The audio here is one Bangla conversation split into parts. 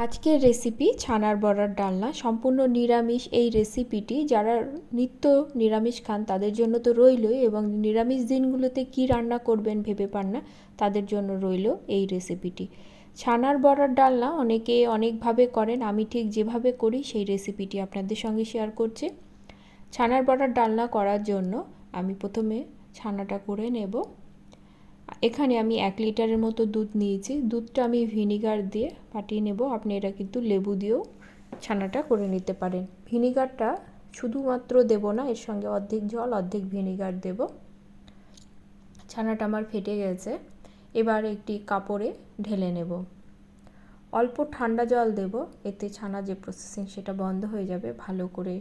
আজকের রেসিপি ছানার বড়ার ডালনা, সম্পূর্ণ নিরামিষ। এই রেসিপিটি যারা নিত্য নিরামিষ খান তাদের জন্য তো রইলই, এবং নিরামিষ দিনগুলোতে কি রান্না করবেন ভেবে পান না তাদের জন্য রইল এই রেসিপিটি। ছানার বড়ার ডালনা অনেকে অনেকভাবে করেন, আমি ঠিক যেভাবে করি সেই রেসিপিটি আপনাদের সঙ্গে শেয়ার করছি। ছানার বড়ার ডালনা করার জন্য আমি প্রথমে ছানাটা করে নেব। এখানে আমি 1 লিটারের মতো দুধ নিয়েছি। দুধটা আমি ভিনিগার দিয়ে ফাটিয়ে নেব। আপনি এটা কিন্তু লেবু দিয়েও ছানাটা করে নিতে পারেন। ভিনিগারটা শুধুমাত্র দেব না, এর সঙ্গে অর্ধেক জল অর্ধেক ভিনিগার দেব। ছানাটা আমার ফেটে গেছে, এবার একটি কাপড়ে ঢেলে নেব। অল্প ঠান্ডা জল দেব, এতে ছানা যে প্রসেসিং সেটা বন্ধ হয়ে যাবে। ভালো করে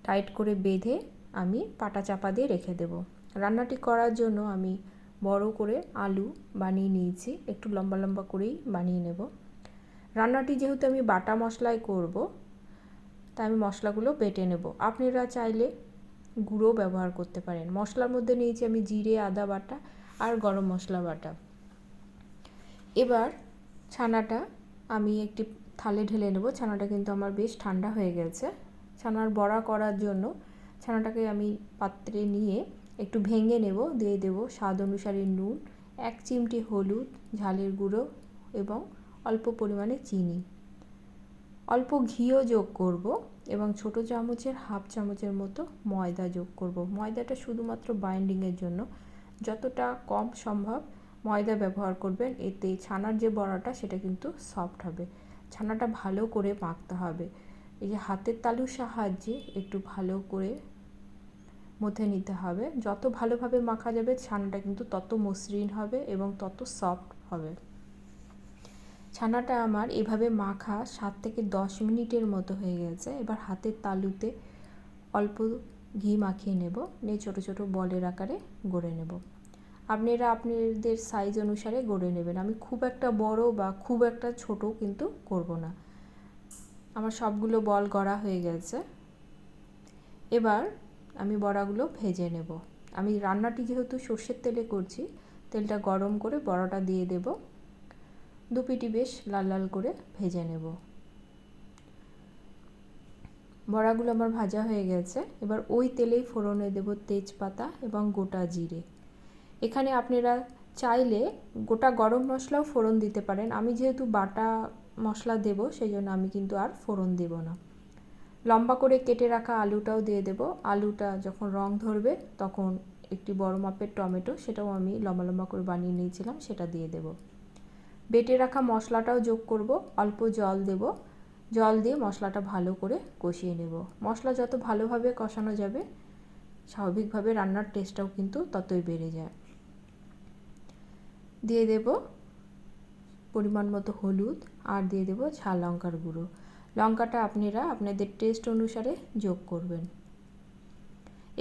টাইট করে বেঁধে আমি পাটা চাপা দিয়ে রেখে দেব। রান্নাটি করার জন্য আমি বড় করে আলু বানিয়ে নিয়েছি, একটু লম্বা লম্বা করেই বানিয়ে নেব। রান্নাটি যেহেতু আমি বাটা মশলায় করব, তাই আমি মশলাগুলো বেটে নেব। আপনারা চাইলে গুঁড়ো ব্যবহার করতে পারেন। মশলার মধ্যে নিয়েছি আমি জিরে, আদা বাটা আর গরম মশলা বাটা। এবার ছানাটা আমি একটি থালে ঢেলে নেব। ছানাটা কিন্তু আমার বেশ ঠান্ডা হয়ে গেছে। ছানার বড়া করার জন্য ছানাটাকে আমি পাত্রে নিয়ে একটু ভেঙে নেব। দিয়ে দেব স্বাদ অনুসারে নুন, 1 চিমটি হলুদ, ঝালের গুঁড়ো এবং অল্প পরিমাণে চিনি। অল্প ঘিও যোগ করব এবং ছোট চামচের হাফ চামচের মতো ময়দা যোগ করব। ময়দাটা শুধুমাত্র বাইন্ডিংয়ের জন্য, যতটা কম সম্ভব ময়দা ব্যবহার করবেন, এতে ছানার যে বড়াটা সেটা কিন্তু সফট হবে। ছানাটা ভালো করে মাখতে হবে। এই যে হাতের তালুর সাহায্যে একটু ভালো করে মথে নিতে হবে। যত ভালোভাবে মাখা যাবে ছানাটা কিন্তু তত মসৃণ হবে এবং তত সফট হবে। ছানাটা আমার এভাবে মাখা 7 থেকে 10 মিনিটের মতো হয়ে গেছে। এবার হাতের তালুতে অল্প ঘি মাখিয়ে নেব, নিয়ে ছোট ছোট বলের আকারে গড়ে নেব। আপনারা আপনাদের সাইজ অনুসারে গড়ে নেবেন। আমি খুব একটা বড় বা খুব একটা ছোট কিন্তু করব না। আমার সবগুলো বল গড়া হয়ে গেছে। এবার আমি বড়াগুলো ভেজে নেব। আমি রান্নাটি যেহেতু সর্ষের তেলে করছি, তেলটা গরম করে বড়াটা দিয়ে দেব। দুপিটি বেশ লাল লাল করে ভেজে নেব। বড়াগুলো আমার ভাজা হয়ে গেছে। এবার ওই তেলেই ফোড়নে দেব তেজপাতা এবং গোটা জিরে। এখানে আপনারা চাইলে গোটা গরম মশলাও ফোড়ন দিতে পারেন। আমি যেহেতু বাটা মশলা দেব সেই জন্য আমি কিন্তু আর ফোড়ন দেব না। লম্বা করে কেটে রাখা আলুটাও দিয়ে দেব। আলুটা যখন রং ধরবে তখন একটি বড় মাপের টমেটো, সেটাও আমি লম্বা লম্বা করে বানিয়ে নিয়েছিলাম, সেটা দিয়ে দেব। বেটে রাখা মশলাটাও যোগ করব, অল্প জল দেব। জল দিয়ে মশলাটা ভালো করে কষিয়ে নেব। মশলা যত ভালোভাবে কষানো যাবে স্বাভাবিকভাবে রান্নার টেস্টটাও কিন্তু ততই বেড়ে যায়। দিয়ে দেব পরিমাণ মতো হলুদ আর দিয়ে দেব ঝাল লঙ্কার গুঁড়ো। লঙ্কাটা আপনারা আপনাদের টেস্ট অনুসারে যোগ করবেন।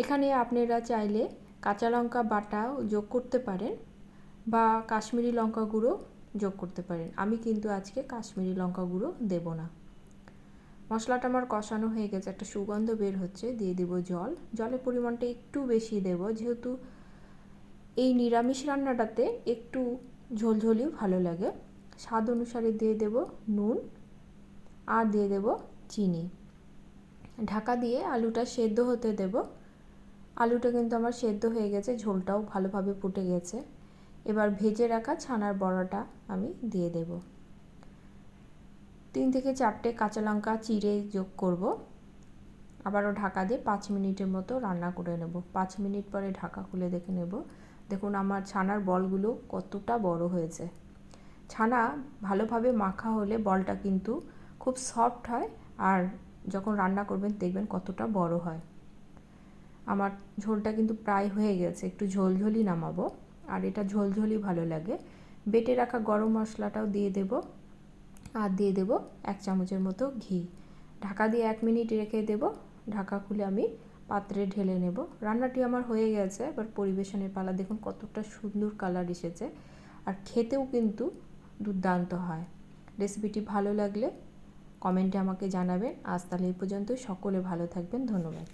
এখানে আপনারা চাইলে কাঁচা লঙ্কা বাটাও যোগ করতে পারেন বা কাশ্মীরি লঙ্কা গুঁড়ো যোগ করতে পারেন। আমি কিন্তু আজকে কাশ্মীরি লঙ্কা গুঁড়ো দেব না। মশলাটা আমার কষানো হয়ে গেছে, একটা সুগন্ধ বের হচ্ছে। দিয়ে দেব জল। জলের পরিমাণটা একটু বেশি দেব, যেহেতু এই নিরামিষ রান্নাটাতে একটু ঝোলঝোলি ভালো লাগে। স্বাদ অনুসারে দিয়ে দেব নুন আর দিয়ে দেব চিনি। ঢাকা দিয়ে আলুটা সেদ্ধ হতে দেব। আলুটা কিন্তু আমার সেদ্ধ হয়ে গেছে, ঝোলটাও ভালোভাবে ফুটে গেছে। এবার ভেজে রাখা ছানার বড়াটা আমি দিয়ে দেব। 3 থেকে 4টে কাঁচা লঙ্কা চিড়ে যোগ করব। আবারও ঢাকা দিয়ে 5 মিনিটের মতো রান্না করে নেব। 5 মিনিট পরে ঢাকা খুলে দেখে নেব। দেখুন আমার ছানার বলগুলো কতটা বড় হয়েছে। ছানা ভালোভাবে মাখা হলে বলটা কিন্তু খুব সফট হয়, আর যখন রান্না করবেন দেখবেন কতটা বড় হয়। আমার ঝোলটা কিন্তু প্রায় হয়ে গেছে, একটু ঝোলঝোলি নামাবো, আর এটা ঝোলঝোলি ভালো লাগে। বেটে রাখা গরম মশলাটাও দিয়ে দেব আর দিয়ে দেব 1 চামচের মতো ঘি। ঢাকা দিয়ে 1 মিনিট রেখে দেব। ঢাকা খুলে আমি পাত্রে ঢেলে নেব। রান্নাটি আমার হয়ে গেছে। এবার পরিবেশনের পালা। দেখুন কতটা সুন্দর কালার এসেছে, আর খেতেও কিন্তু দুর্দান্ত হয়। রেসিপিটি ভালো লাগলে কমেন্টে আমাকে জানাবেন। আজ তাহলে এই পর্যন্ত। সকলে ভালো থাকবেন। ধন্যবাদ।